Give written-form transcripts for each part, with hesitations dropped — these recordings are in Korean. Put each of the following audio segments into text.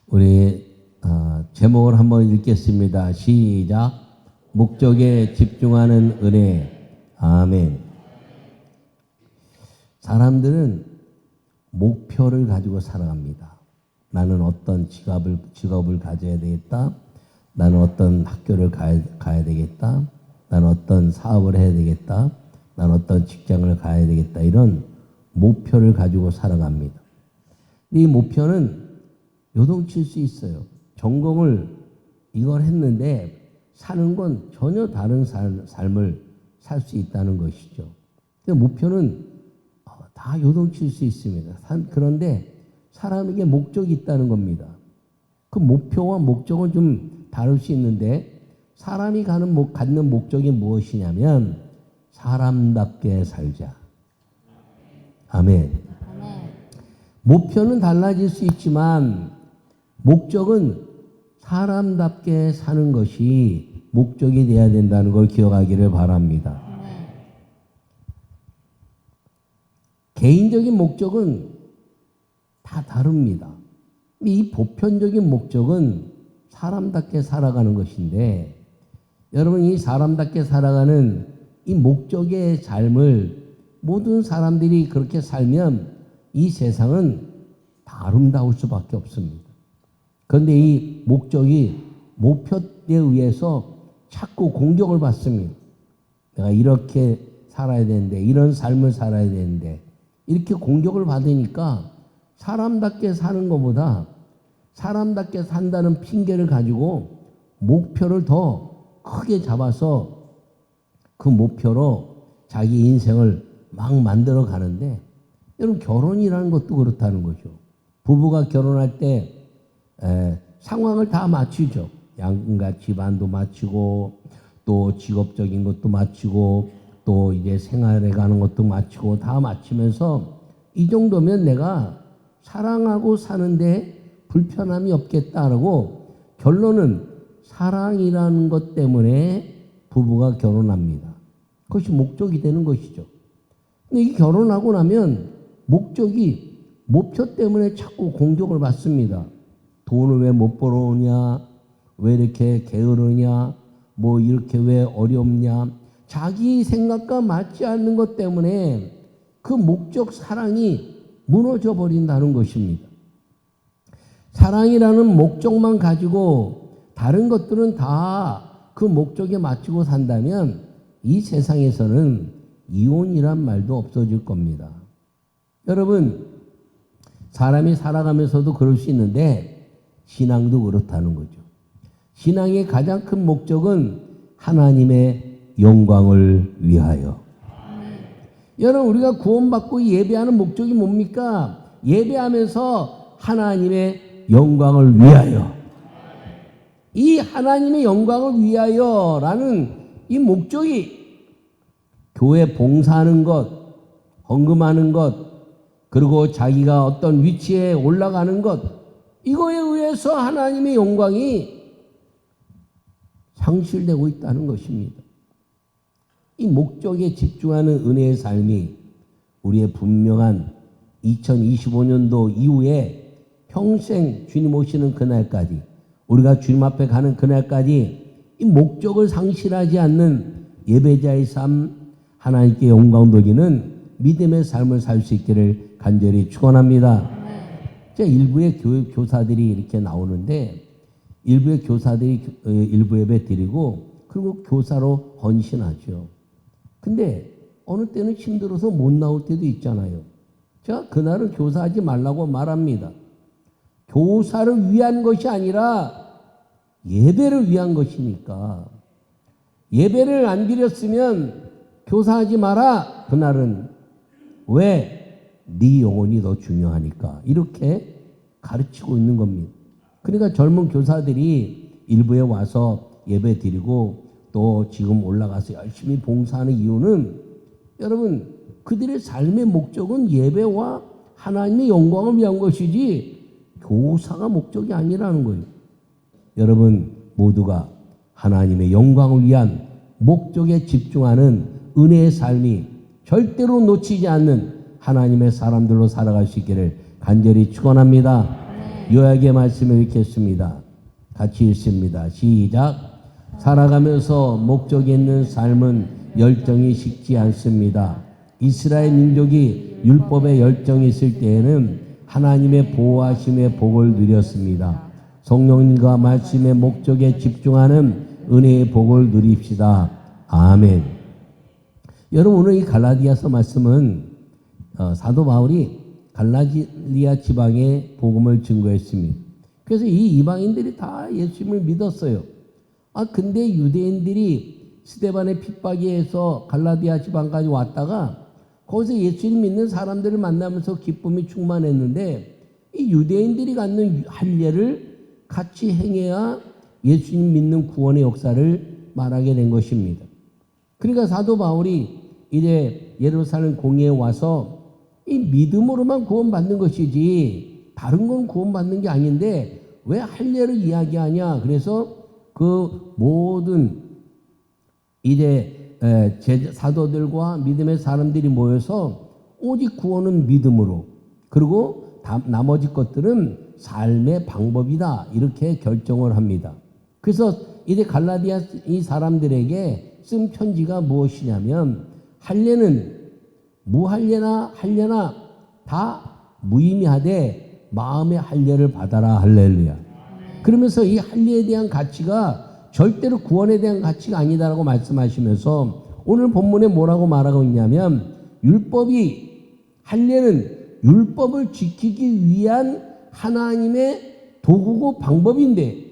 우리 제목을 한번 읽겠습니다. 시작. 목적에 집중하는 은혜. 아멘. 사람들은 목표를 가지고 살아갑니다. 나는 어떤 직업을 가져야 되겠다. 나는 어떤 학교를 가야 되겠다. 나는 어떤 사업을 해야 되겠다. 나는 어떤 직장을 가야 되겠다. 이런 목표를 가지고 살아갑니다. 이 목표는 요동칠 수 있어요. 전공을 이걸 했는데 사는 건 전혀 다른 삶을 살 수 있다는 것이죠. 목표는 다 요동칠 수 있습니다. 그런데 사람에게 목적이 있다는 겁니다. 그 목표와 목적은 좀 다를 수 있는데 사람이 갖는 목적이 무엇이냐면 사람답게 살자. 아멘. 목표는 달라질 수 있지만 목적은 사람답게 사는 것이 목적이 되어야 된다는 걸 기억하기를 바랍니다. 개인적인 목적은 다 다릅니다. 이 보편적인 목적은 사람답게 살아가는 것인데 여러분 이 사람답게 살아가는 이 목적의 삶을 모든 사람들이 그렇게 살면 이 세상은 다 아름다울 수밖에 없습니다. 그런데 이 목적이 목표에 의해서 자꾸 공격을 받습니다. 내가 이렇게 살아야 되는데 이런 삶을 살아야 되는데 이렇게 공격을 받으니까 사람답게 사는 것보다 사람답게 산다는 핑계를 가지고 목표를 더 크게 잡아서 그 목표로 자기 인생을 막 만들어 가는데 여러분 결혼이라는 것도 그렇다는 거죠. 부부가 결혼할 때 상황을 다 맞추죠. 양가 집안도 맞추고 또 직업적인 것도 맞추고 또 이제 생활해 가는 것도 맞추고 다 맞추면서 이 정도면 내가 사랑하고 사는데 불편함이 없겠다라고 결론은 사랑이라는 것 때문에 부부가 결혼합니다. 그것이 목적이 되는 것이죠. 근데 이 결혼하고 나면 목표 때문에 자꾸 공격을 받습니다. 돈을 왜 못 벌어오냐? 왜 이렇게 게으르냐? 뭐 이렇게 왜 어렵냐? 자기 생각과 맞지 않는 것 때문에 그 목적 사랑이 무너져 버린다는 것입니다. 사랑이라는 목적만 가지고 다른 것들은 다 그 목적에 맞추고 산다면 이 세상에서는 이혼이란 말도 없어질 겁니다. 여러분, 사람이 살아가면서도 그럴 수 있는데 신앙도 그렇다는 거죠. 신앙의 가장 큰 목적은 하나님의 영광을 위하여. 여러분, 우리가 구원받고 예배하는 목적이 뭡니까? 예배하면서 하나님의 영광을 위하여. 이 하나님의 영광을 위하여라는 이 목적이 교회 봉사하는 것, 헌금하는 것, 그리고 자기가 어떤 위치에 올라가는 것, 이거에 의해서 하나님의 영광이 상실되고 있다는 것입니다. 이 목적에 집중하는 은혜의 삶이 우리의 분명한 2025년도 이후에 평생 주님 오시는 그날까지 우리가 주님 앞에 가는 그날까지 이 목적을 상실하지 않는 예배자의 삶, 하나님께 영광 돌리는 믿음의 삶을 살 수 있기를 간절히 축원합니다. 일부의 교사들이 이렇게 나오는데 일부의 교사들이 일부 예배 드리고 그리고 교사로 헌신하죠. 근데 어느 때는 힘들어서 못 나올 때도 있잖아요. 제가 그날은 교사하지 말라고 말합니다. 교사를 위한 것이 아니라 예배를 위한 것이니까 예배를 안 드렸으면 교사하지 마라. 그날은 왜? 네 영혼이 더 중요하니까 이렇게 가르치고 있는 겁니다. 그러니까 젊은 교사들이 일부에 와서 예배 드리고 또 지금 올라가서 열심히 봉사하는 이유는 여러분 그들의 삶의 목적은 예배와 하나님의 영광을 위한 것이지 교사가 목적이 아니라는 거예요. 여러분 모두가 하나님의 영광을 위한 목적에 집중하는 은혜의 삶이 절대로 놓치지 않는 하나님의 사람들로 살아갈 수 있기를 간절히 축원합니다. 요약의 말씀을 읽겠습니다. 같이 읽습니다. 시작. 살아가면서 목적이 있는 삶은 열정이 식지 않습니다. 이스라엘 민족이 율법에 열정이 있을 때에는 하나님의 보호하심의 복을 누렸습니다. 성령님과 말씀의 목적에 집중하는 은혜의 복을 누립시다. 아멘. 여러분, 오늘 이 갈라디아서 말씀은 사도 바울이 갈라디아 지방에 복음을 증거했습니다. 그래서 이 이방인들이 다 예수님을 믿었어요. 근데 유대인들이 스데반의 핍박에 의해서 갈라디아 지방까지 왔다가 거기서 예수님 믿는 사람들을 만나면서 기쁨이 충만했는데 이 유대인들이 갖는 할례를 같이 행해야 예수님 믿는 구원의 역사를 말하게 된 것입니다. 그러니까 사도 바울이 이제 예루살렘 공회에 와서 이 믿음으로만 구원받는 것이지 다른 건 구원받는 게 아닌데 왜 할례를 이야기하냐. 그래서 그 모든 이제 사도들과 믿음의 사람들이 모여서 오직 구원은 믿음으로, 그리고 나머지 것들은 삶의 방법이다, 이렇게 결정을 합니다. 그래서 이제 갈라디아 이 사람들에게 쓴 편지가 무엇이냐면 할례는 무할례나 할례나 다 무의미하되 마음의 할례를 받아라. 할렐루야. 그러면서 이 할례에 대한 가치가 절대로 구원에 대한 가치가 아니다라고 말씀하시면서 오늘 본문에 뭐라고 말하고 있냐면 할례는 율법을 지키기 위한 하나님의 도구고 방법인데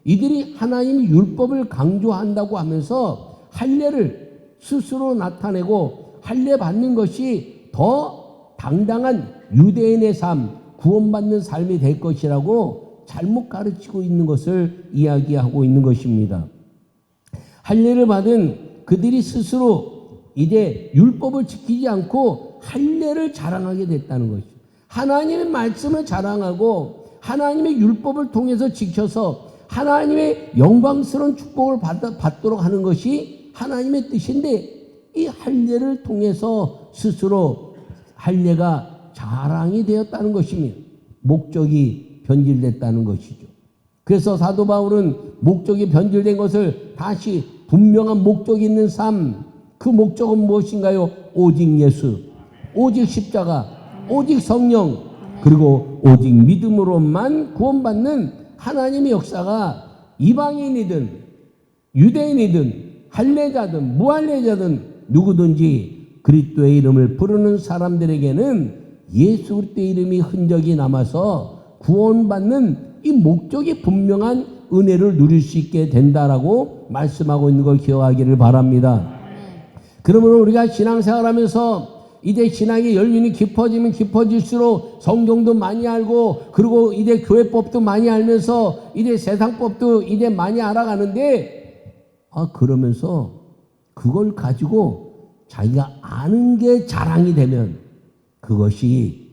이들이 하나님이 율법을 강조한다고 하면서 할례를 스스로 나타내고 할례 받는 것이 더 당당한 유대인의 삶, 구원받는 삶이 될 것이라고 잘못 가르치고 있는 것을 이야기하고 있는 것입니다. 할례를 받은 그들이 스스로 이제 율법을 지키지 않고 할례를 자랑하게 됐다는 것이죠. 하나님의 말씀을 자랑하고 하나님의 율법을 통해서 지켜서 하나님의 영광스러운 축복을 받도록 하는 것이 하나님의 뜻인데 이 할례를 통해서 스스로 할례가 자랑이 되었다는 것입니다. 목적이 변질됐다는 것이죠. 그래서 사도 바울은 목적이 변질된 것을 다시 분명한 목적이 있는 삶, 그 목적은 무엇인가요? 오직 예수, 오직 십자가, 오직 성령, 그리고 오직 믿음으로만 구원받는 하나님의 역사가 이방인이든 유대인이든 할례자든 무할례자든 누구든지 그리스도의 이름을 부르는 사람들에게는 예수 그리스도의 이름이 흔적이 남아서 구원받는 이 목적이 분명한 은혜를 누릴 수 있게 된다라고 말씀하고 있는 걸 기억하기를 바랍니다. 그러므로 우리가 신앙생활하면서 이제 신앙의 연륜이 깊어지면 깊어질수록 성경도 많이 알고 그리고 이제 교회법도 많이 알면서 이제 세상법도 이제 많이 알아가는데 그러면서 그걸 가지고 자기가 아는 게 자랑이 되면 그것이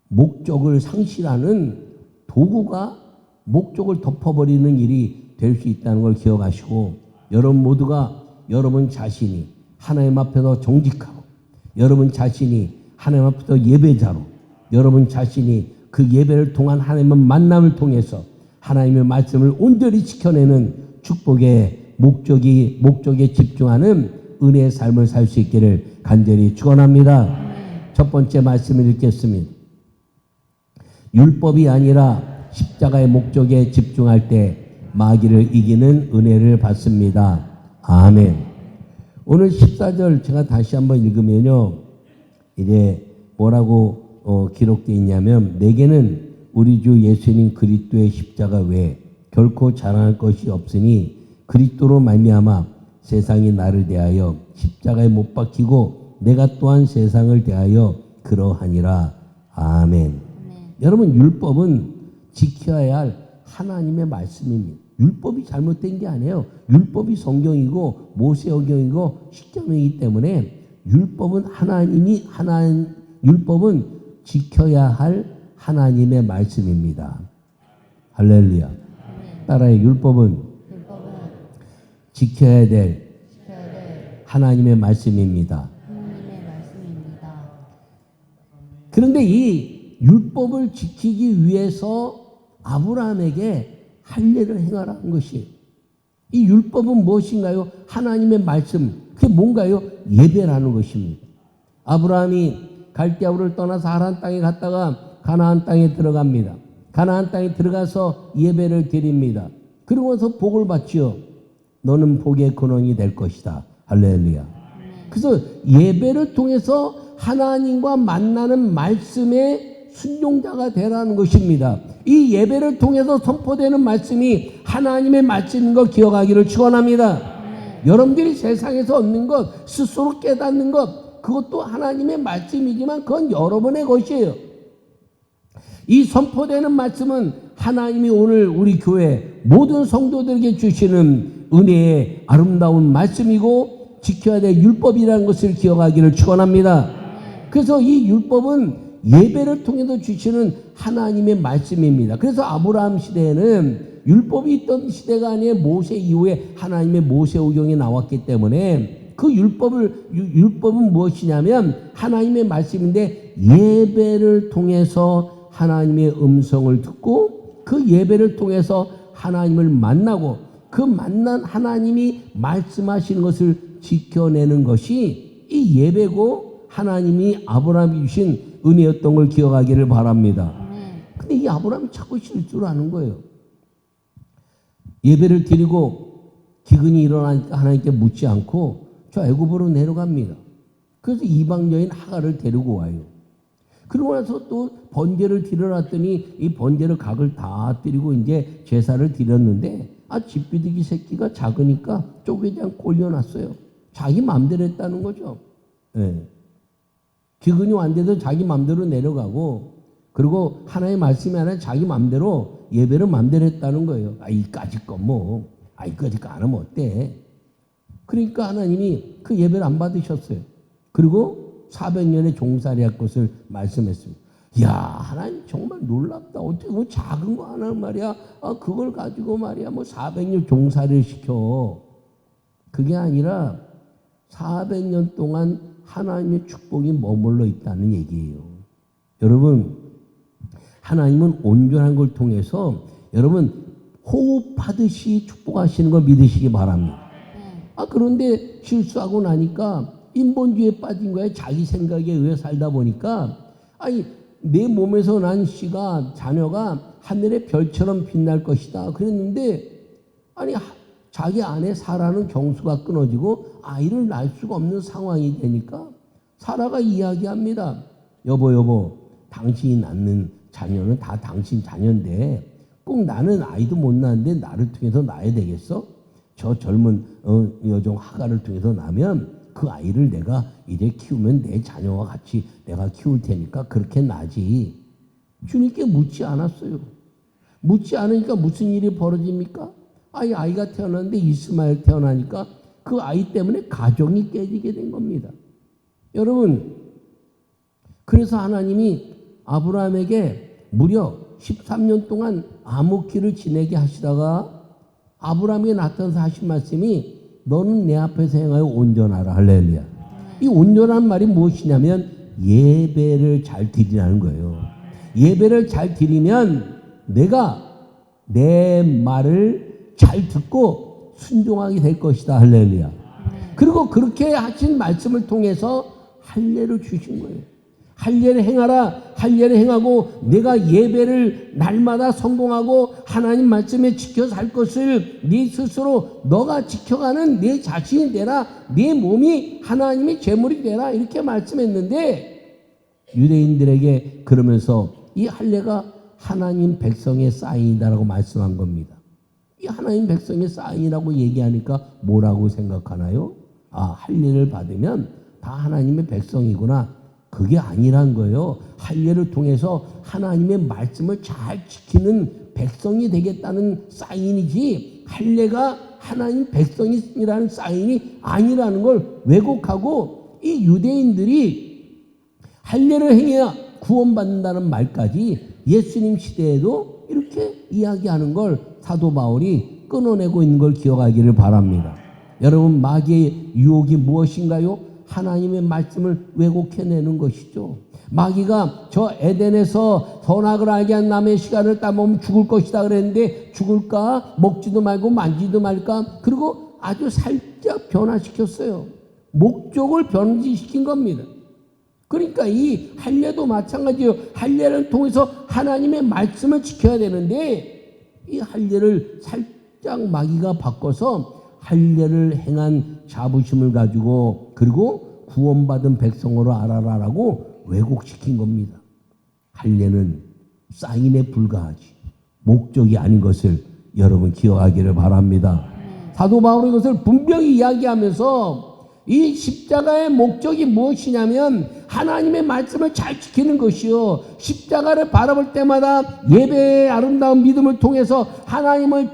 목적을 상실하는 도구가 목적을 덮어버리는 일이 될 수 있다는 걸 기억하시고 여러분 모두가 여러분 자신이 하나님 앞에서 정직하고 여러분 자신이 하나님 앞에서 예배자로 여러분 자신이 그 예배를 통한 하나님의 만남을 통해서 하나님의 말씀을 온전히 지켜내는 축복의 목적에 집중하는 은혜의 삶을 살 수 있기를 간절히 축원합니다. 첫 번째 말씀을 읽겠습니다. 율법이 아니라 십자가의 목적에 집중할 때 마귀를 이기는 은혜를 받습니다. 아멘. 오늘 14절 제가 다시 한번 읽으면요. 이제 뭐라고 기록되어 있냐면 내게는 우리 주 예수님 그리스도의 십자가 외에 결코 자랑할 것이 없으니 그리스도로 말미암아 세상이 나를 대하여 십자가에 못 박히고 내가 또한 세상을 대하여 그러하니라. 아멘. 여러분 율법은 지켜야 할 하나님의 말씀입니다. 율법이 잘못된 게 아니에요. 율법이 성경이고 모세오경이고 십계명이기 때문에 율법은 율법은 지켜야 할 하나님의 말씀입니다. 할렐루야. 따라해. 율법은 지켜야 될 하나님의 말씀입니다. 그런데 이 율법을 지키기 위해서 아브라함에게 할례를 행하라는 것이에요. 이 율법은 무엇인가요? 하나님의 말씀. 그게 뭔가요? 예배라는 것입니다. 아브라함이 갈대아우를 떠나서 하란 땅에 갔다가 가나안 땅에 들어갑니다. 가나안 땅에 들어가서 예배를 드립니다. 그러고 나서 복을 받지요. 너는 복의 근원이 될 것이다. 할렐루야. 그래서 예배를 통해서 하나님과 만나는 말씀의 순종자가 되라는 것입니다. 이 예배를 통해서 선포되는 말씀이 하나님의 말씀인 걸 기억하기를 축원합니다. 여러분들이 세상에서 얻는 것, 스스로 깨닫는 것, 그것도 하나님의 말씀이지만 그건 여러분의 것이에요. 이 선포되는 말씀은 하나님이 오늘 우리 교회 모든 성도들에게 주시는 은혜의 아름다운 말씀이고 지켜야 될 율법이라는 것을 기억하기를 축원합니다. 그래서 이 율법은 예배를 통해서 주시는 하나님의 말씀입니다. 그래서 아브라함 시대에는 율법이 있던 시대가 아니에요. 모세 이후에 하나님의 모세오경이 나왔기 때문에 그 율법은 무엇이냐면 하나님의 말씀인데 예배를 통해서 하나님의 음성을 듣고 그 예배를 통해서 하나님을 만나고 그 만난 하나님이 말씀하시는 것을 지켜내는 것이 이 예배고 하나님이 아브라함이 주신 은혜였던 걸 기억하기를 바랍니다. 근데 이 아브라함이 자꾸 실수를 하는 거예요. 예배를 드리고 기근이 일어나니까 하나님께 묻지 않고 저 애굽으로 내려갑니다. 그래서 이방 여인 하가를 데리고 와요. 그러고 나서 또 번제를 드려놨더니 이 번제를 각을 다 드리고 이제 제사를 드렸는데 집비둘기 새끼가 작으니까 쪼개지 않고 올려놨어요. 자기 마음대로 했다는 거죠. 네. 기근이 왔는데도 자기 마음대로 내려가고 그리고 하나님의 말씀이 아니라 자기 마음대로 예배를 마음대로 했다는 거예요. 이까짓 거 뭐 이까짓 거 안 하면 어때? 그러니까 하나님이 그 예배를 안 받으셨어요. 그리고 400년의 종살이 할 것을 말씀했습니다. 이야, 하나님 정말 놀랍다. 어떻게 뭐 작은 거 하나 말이야. 그걸 가지고 말이야. 뭐 400년 종살이를 시켜. 그게 아니라 400년 동안 하나님의 축복이 머물러 있다는 얘기예요. 여러분, 하나님은 온전한 걸 통해서 여러분 호흡하듯이 축복하시는 걸 믿으시기 바랍니다. 그런데 실수하고 나니까 인본주의에 빠진 거예요. 자기 생각에 의해 살다 보니까 내 몸에서 난 씨가 자녀가 하늘의 별처럼 빛날 것이다 그랬는데 자기 안에 사라는 경수가 끊어지고 아이를 낳을 수가 없는 상황이 되니까 사라가 이야기합니다. 여보 당신이 낳는 자녀는 다 당신 자녀인데 꼭 나는 아이도 못 낳는데 나를 통해서 낳아야 되겠어? 저 젊은 여종 하가를 통해서 낳으면 그 아이를 내가 이제 키우면 내 자녀와 같이 내가 키울 테니까 그렇게 나지. 주님께 묻지 않았어요. 묻지 않으니까 무슨 일이 벌어집니까? 아이가 태어났는데 이스마엘 태어나니까 그 아이 때문에 가정이 깨지게 된 겁니다. 여러분, 그래서 하나님이 아브라함에게 무려 13년 동안 암흑기를 지내게 하시다가 아브라함에게 나타나서 하신 말씀이 너는 내 앞에서 행하여 온전하라. 할렐루야. 이 온전한 말이 무엇이냐면 예배를 잘 드리라는 거예요. 예배를 잘 드리면 내가 내 말을 잘 듣고 순종하게 될 것이다. 할렐루야. 그리고 그렇게 하신 말씀을 통해서 할례를 주신 거예요. 할례를 행하라. 할례를 행하고 내가 예배를 날마다 성공하고 하나님 말씀에 지켜 살 것을 네 스스로 너가 지켜가는 내 자신이 되라. 네 몸이 하나님의 제물이 되라. 이렇게 말씀했는데 유대인들에게 그러면서 이 할례가 하나님 백성의 사인이다라고 말씀한 겁니다. 이 하나님 백성의 사인이라고 얘기하니까 뭐라고 생각하나요? 할례를 받으면 다 하나님의 백성이구나. 그게 아니란 거예요. 할례를 통해서 하나님의 말씀을 잘 지키는 백성이 되겠다는 사인이지 할례가 하나님 백성이라는 사인이 아니라는 걸 왜곡하고 이 유대인들이 할례를 행해야 구원받는다는 말까지 예수님 시대에도 이렇게 이야기하는 걸 사도 바울이 끊어내고 있는 걸 기억하기를 바랍니다. 여러분, 마귀의 유혹이 무엇인가요? 하나님의 말씀을 왜곡해내는 것이죠. 마귀가 저 에덴에서 선악을 알게 한 남의 시간을 따먹으면 죽을 것이다 그랬는데 죽을까? 먹지도 말고 만지도 말까? 그리고 아주 살짝 변화시켰어요. 목적을 변질시킨 겁니다. 그러니까 이 할례도 마찬가지예요. 할례를 통해서 하나님의 말씀을 지켜야 되는데 이 할례를 살짝 마귀가 바꿔서 할례를 행한 자부심을 가지고 그리고 구원받은 백성으로 알아라라고 왜곡시킨 겁니다. 할례는 사인에 불과하지 목적이 아닌 것을 여러분 기억하기를 바랍니다. 사도 바울이 이것을 분명히 이야기하면서 이 십자가의 목적이 무엇이냐면 하나님의 말씀을 잘 지키는 것이요. 십자가를 바라볼 때마다 예배의 아름다운 믿음을 통해서 하나님을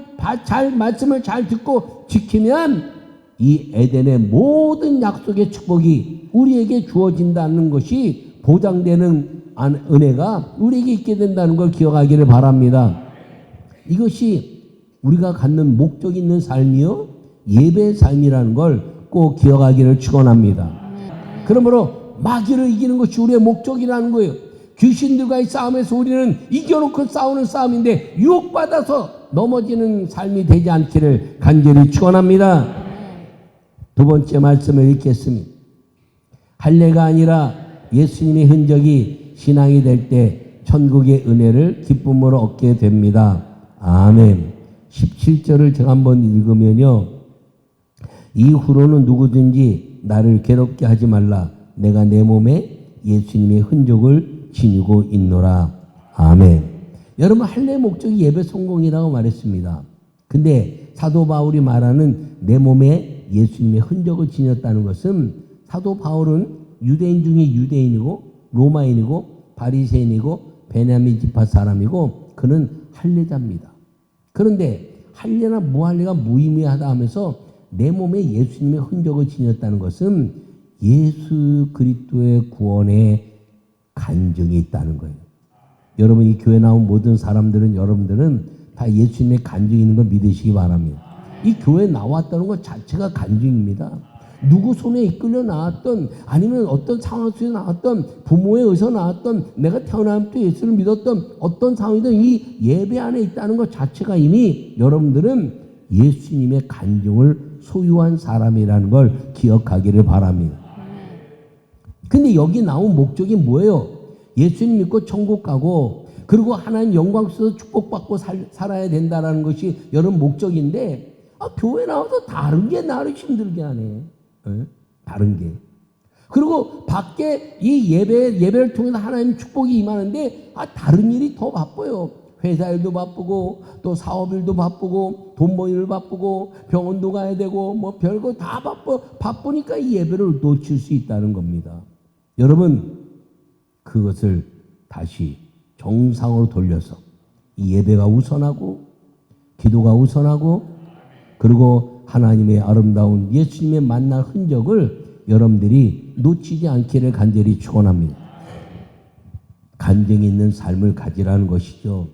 말씀을 잘 듣고 지키면 이 에덴의 모든 약속의 축복이 우리에게 주어진다는 것이 보장되는 은혜가 우리에게 있게 된다는 걸 기억하기를 바랍니다. 이것이 우리가 갖는 목적 있는 삶이요 예배의 삶이라는 걸 꼭 기억하기를 축원합니다. 그러므로 마귀를 이기는 것이 우리의 목적이라는 거예요. 귀신들과의 싸움에서 우리는 이겨놓고 싸우는 싸움인데 유혹받아서 넘어지는 삶이 되지 않기를 간절히 축원합니다. 두 번째 말씀을 읽겠습니다. 할례가 아니라 예수님의 흔적이 신앙이 될 때 천국의 은혜를 기쁨으로 얻게 됩니다. 아멘. 17절을 제가 한번 읽으면요. 이후로는 누구든지 나를 괴롭게 하지 말라. 내가 내 몸에 예수님의 흔적을 지니고 있노라. 아멘. 여러분 할례 목적이 예배 성공이라고 말했습니다. 근데 사도 바울이 말하는 내 몸에 예수님의 흔적을 지녔다는 것은 사도 바울은 유대인 중에 유대인이고 로마인이고 바리새인이고 베냐민 지파 사람이고 그는 할례자입니다. 그런데 할례나 무할례가 무의미하다 하면서 내 몸에 예수님의 흔적을 지녔다는 것은 예수 그리스도의 구원에 간증이 있다는 거예요. 여러분 이 교회 나온 모든 사람들은 여러분들은 다 예수님의 간증이 있는 걸 믿으시기 바랍니다. 이 교회 나왔다는 것 자체가 간증입니다. 누구 손에 이끌려 나왔던 아니면 어떤 상황 속에 나왔던 부모에 의해서 나왔던 내가 태어나면부터 예수를 믿었던 어떤 상황이든 이 예배 안에 있다는 것 자체가 이미 여러분들은 예수님의 간증을 소유한 사람이라는 걸 기억하기를 바랍니다. 근데 여기 나온 목적이 뭐예요? 예수님 믿고 천국 가고 그리고 하나님 영광 속에서 축복받고 살아야 된다는 것이 여러분 목적인데 교회 나와서 다른 게 나를 힘들게 하네. 다른 게. 그리고 밖에 이 예배를 통해서 하나님 축복이 임하는데 다른 일이 더 바빠요. 회사 일도 바쁘고 또 사업 일도 바쁘고 돈 모일 일 바쁘고 병원도 가야 되고 뭐 별거 다 바쁘니까 이 예배를 놓칠 수 있다는 겁니다. 여러분 그것을 다시 정상으로 돌려서 이 예배가 우선하고 기도가 우선하고 그리고 하나님의 아름다운 예수님의 만날 흔적을 여러분들이 놓치지 않기를 간절히 축원합니다. 간증이 있는 삶을 가지라는 것이죠.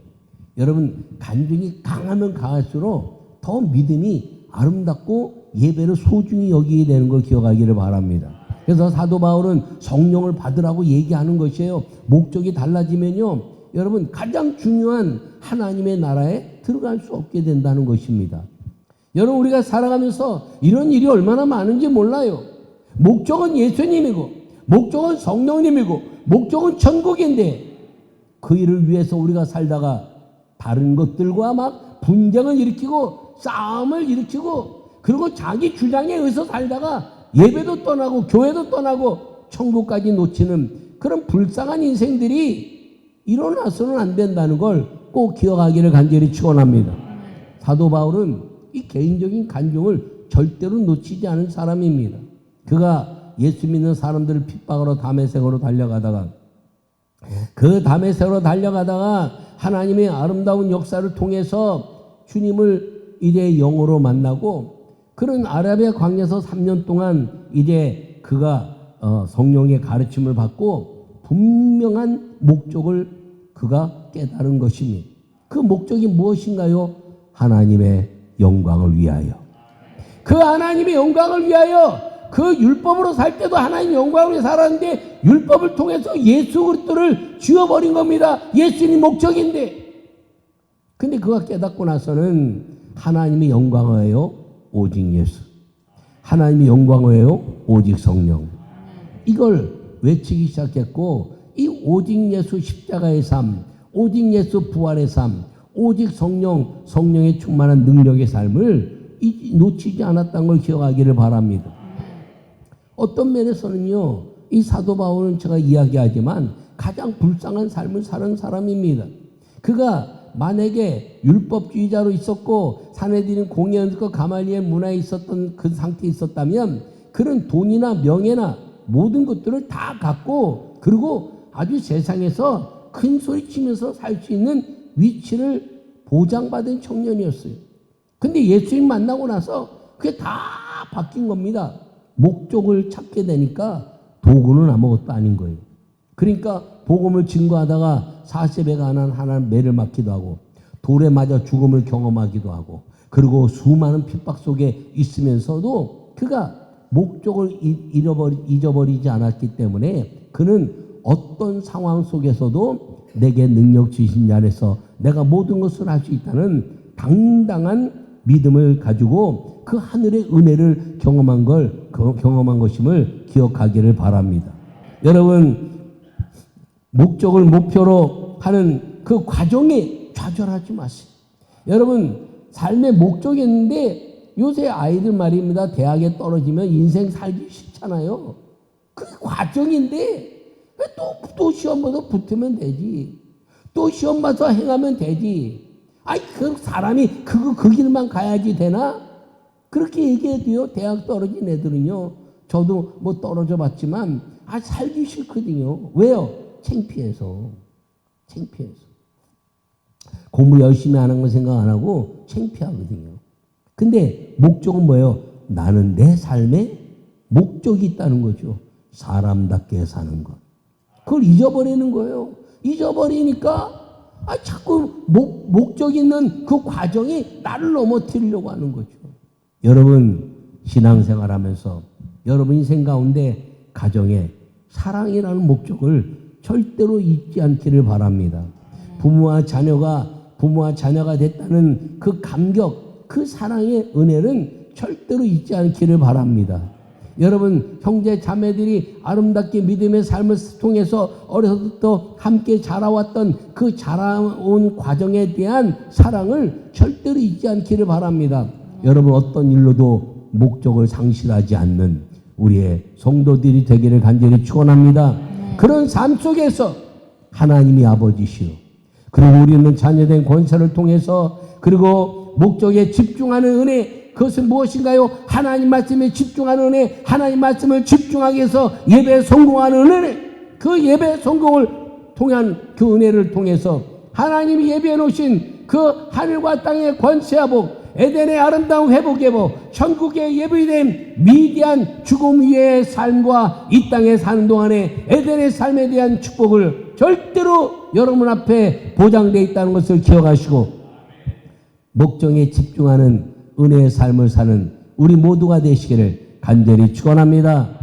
여러분 간증이 강하면 강할수록 더 믿음이 아름답고 예배를 소중히 여기게 되는 걸 기억하기를 바랍니다. 그래서 사도 바울은 성령을 받으라고 얘기하는 것이에요. 목적이 달라지면요 여러분 가장 중요한 하나님의 나라에 들어갈 수 없게 된다는 것입니다. 여러분 우리가 살아가면서 이런 일이 얼마나 많은지 몰라요. 목적은 예수님이고 목적은 성령님이고 목적은 천국인데 그 일을 위해서 우리가 살다가 다른 것들과 막 분쟁을 일으키고 싸움을 일으키고 그리고 자기 주장에 의해서 살다가 예배도 떠나고 교회도 떠나고 천국까지 놓치는 그런 불쌍한 인생들이 일어나서는 안 된다는 걸 꼭 기억하기를 간절히 축원합니다. 사도 바울은 이 개인적인 간증을 절대로 놓치지 않은 사람입니다. 그가 예수 믿는 사람들을 핍박으로 다메섹으로 달려가다가 그 다메섹으로 달려가다가 하나님의 아름다운 역사를 통해서 주님을 이제 영으로 만나고 그런 아라비아 광야에서 3년 동안 이제 그가 성령의 가르침을 받고 분명한 목적을 그가 깨달은 것입니다. 그 목적이 무엇인가요? 하나님의 영광을 위하여. 그 하나님의 영광을 위하여 그 율법으로 살 때도 하나님 영광으로 살았는데 율법을 통해서 예수 그리스도를 지워버린 겁니다. 예수님 목적인데. 근데 그거 깨닫고 나서는 하나님의 영광이에요? 오직 예수. 하나님의 영광이에요? 오직 성령. 이걸 외치기 시작했고 이 오직 예수 십자가의 삶, 오직 예수 부활의 삶, 오직 성령, 성령의 충만한 능력의 삶을 놓치지 않았다는 걸 기억하기를 바랍니다. 어떤 면에서는요, 이 사도 바울은 제가 이야기하지만 가장 불쌍한 삶을 사는 사람입니다. 그가 만약에 율법주의자로 있었고 사내들인 공의원과 가말리엘 문화에 있었던 그 상태에 있었다면 그런 돈이나 명예나 모든 것들을 다 갖고 그리고 아주 세상에서 큰 소리 치면서 살 수 있는 위치를 보장받은 청년이었어요. 근데 예수님 만나고 나서 그게 다 바뀐 겁니다. 목적을 찾게 되니까 도구는 아무것도 아닌 거예요. 그러니까 복음을 증거하다가 40에 관한 하나님 매를 맞기도 하고 돌에 맞아 죽음을 경험하기도 하고 그리고 수많은 핍박 속에 있으면서도 그가 목적을 잊어버리지 않았기 때문에 그는 어떤 상황 속에서도 내게 능력 주신 자 안에서 내가 모든 것을 할 수 있다는 당당한 믿음을 가지고 그 하늘의 은혜를 경험한 것임을 기억하기를 바랍니다. 여러분, 목적을 목표로 하는 그 과정에 좌절하지 마세요. 여러분, 삶의 목적이 있는데 요새 아이들 말입니다. 대학에 떨어지면 인생 살기 싫잖아요. 그게 과정인데 또 시험 봐서 붙으면 되지. 또 시험 봐서 행하면 되지. 아이, 그 사람이 그 길만 가야지 되나? 그렇게 얘기해도요, 대학 떨어진 애들은요, 저도 뭐 떨어져 봤지만, 살기 싫거든요. 왜요? 창피해서. 공부 열심히 하는 거 생각 안 하고 창피하거든요. 근데 목적은 뭐예요? 나는 내 삶에 목적이 있다는 거죠. 사람답게 사는 것. 그걸 잊어버리는 거예요. 잊어버리니까 자꾸 목적 있는 그 과정이 나를 넘어뜨리려고 하는 거죠. 여러분 신앙생활 하면서 여러분 인생 가운데 가정에 사랑이라는 목적을 절대로 잊지 않기를 바랍니다. 부모와 자녀가 됐다는 그 감격, 그 사랑의 은혜는 절대로 잊지 않기를 바랍니다. 여러분 형제 자매들이 아름답게 믿음의 삶을 통해서 어려서부터 함께 자라왔던 그 자라온 과정에 대한 사랑을 절대로 잊지 않기를 바랍니다. 여러분 어떤 일로도 목적을 상실하지 않는 우리의 성도들이 되기를 간절히 축원합니다. 그런 삶 속에서 하나님이 아버지시오. 그리고 우리는 자녀된 권세를 통해서 그리고 목적에 집중하는 은혜, 그것은 무엇인가요? 하나님 말씀에 집중하는 은혜, 하나님 말씀을 집중하기 위해서 예배에 성공하는 은혜, 그 예배 성공을 통한 그 은혜를 통해서 하나님이 예비해 놓으신 그 하늘과 땅의 권세와 복, 에덴의 아름다운 회복의 복, 천국의 예비된 미디안 죽음 위의 삶과 이 땅에 사는 동안에 에덴의 삶에 대한 축복을 절대로 여러분 앞에 보장되어 있다는 것을 기억하시고 목적에 집중하는 은혜의 삶을 사는 우리 모두가 되시기를 간절히 축원합니다.